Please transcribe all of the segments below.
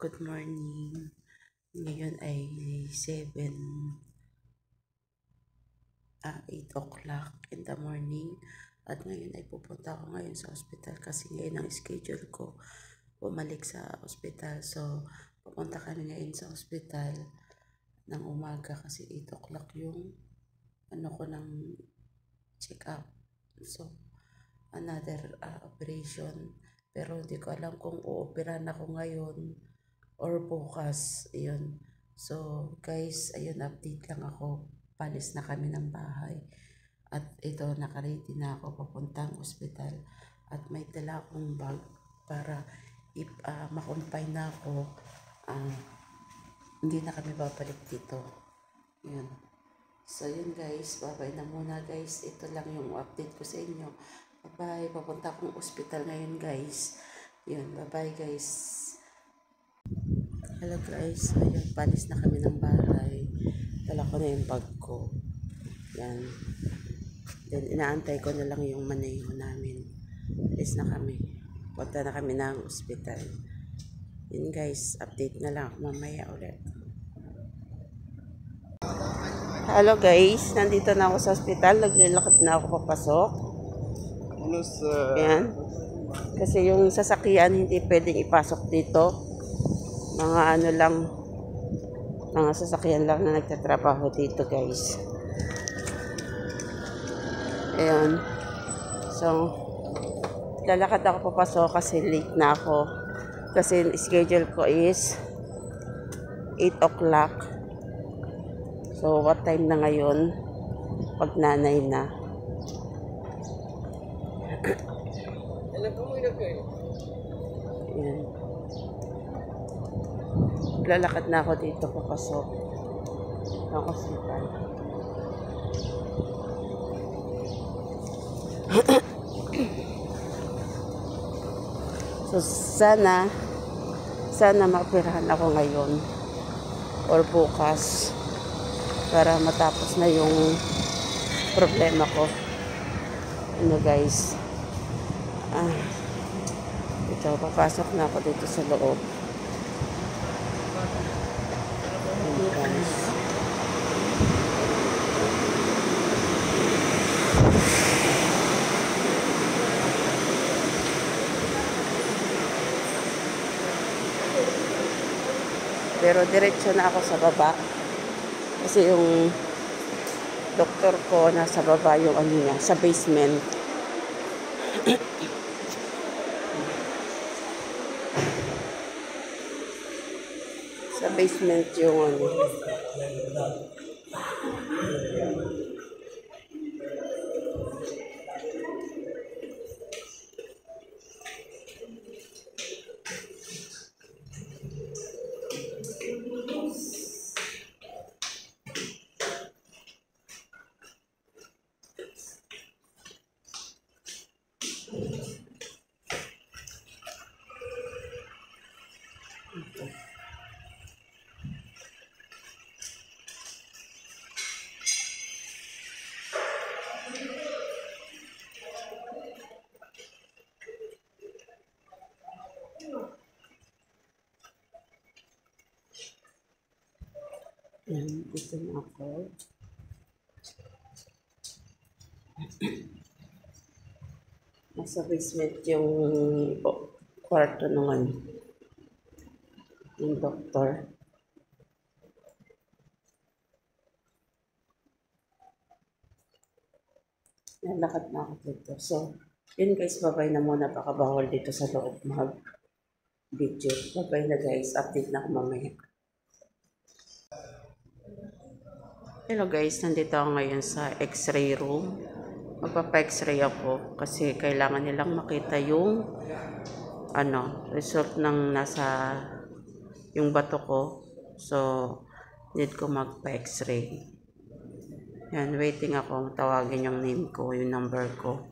Good morning. Ngayon ay 8 o'clock in the morning. At ngayon ay pupunta ako ngayon sa ospital kasi ngayon ang schedule ko bumalik sa ospital. So, pupunta kami ngayon sa ospital ng umaga kasi 8 o'clock yung ko ng check-up. So, another operation. Pero hindi ko alam kung uoperahan ako ngayon or bukas. Ayun. So, guys, ayun, update lang ako. Palis na kami ng bahay. At ito, nakaready na ako papuntang ospital. At may dala akong bag para if makumpay na ako, hindi na kami babalik dito. Ayun. So, yun guys. Bye-bye na muna guys. Ito lang yung update ko sa inyo. Bye-bye. Papunta akong ospital ngayon guys. Yun. Bye-bye guys. Hello guys. Ayun. Palis na kami ng bahay. Dala ko na yung bag ko. Yan. Then, inaantay ko na lang yung maneho namin. Palis na kami. Punta na kami ng ospital. Yun guys. Update na lang mamaya ulit. Hello guys. Nandito na ako sa ospital. Naglalakad na ako papasok. Ayan. Kasi yung sasakyan hindi pwedeng ipasok dito. Mga mga sasakyan lang na nagtatrabaho dito guys. Ayan. So, lalakad ako papasok kasi late na ako. Kasi schedule ko is 8 o'clock. So, what time na ngayon? Pag nanay na. Ayan. Lalakad na ako dito papasok ng ospital. So, sana maoperahan ako ngayon or bukas para matapos na yung problema ko. Ano guys? Ito, papasok na ako dito sa loob. Ayan, guys. Pero diretso na ako sa baba. Kasi yung doktor ko nasa baba yung niya, sa basement. Sa basement yung ito na ako. Nasa basement yung kwarto naman yung doktor. Nalakad na ako dito. So, yun guys, bye-bye na muna. Baka bawal dito sa loob mag-video. Bye-bye na guys. Update na ako mamaya. Hello guys, nandito ako ngayon sa x-ray room. Magpapa-x-ray ako kasi kailangan nilang makita yung result ng nasa yung bato ko. So, need ko magpa-x-ray. Yan, waiting ako. Tawagin yung name ko, yung number ko.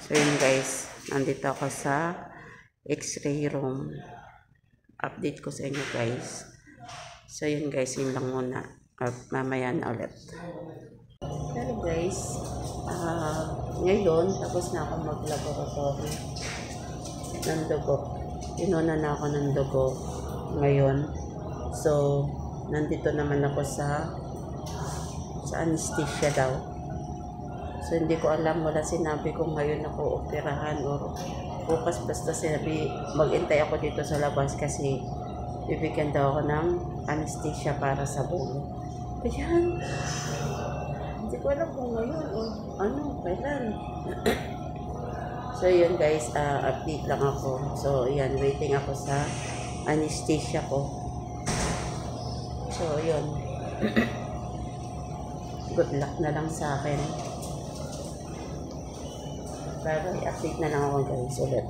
So, yun guys, nandito ako sa x-ray room. Update ko sa inyo guys. So, yun guys, yun lang muna. At mamaya na ulit. Pero guys, ngayon, tapos na ako mag-laboratory ng dugo. Inuna na ako ng dugo. ngayon. So, nandito naman ako sa anesthesia daw. So, hindi ko alam, wala sinabi kung ngayon ako operahan or bukas, basta sinabi, mag-intay ako dito sa labas kasi bibigyan daw ako ng anesthesia para sa bulo. Ayan. Hindi ko alam kung ngayon o kailan. So, yun guys, update lang ako. So, yan, waiting ako sa anesthesia ko. So, yun. Good luck na lang sa akin. Bye-bye. Update na lang ako guys ulit.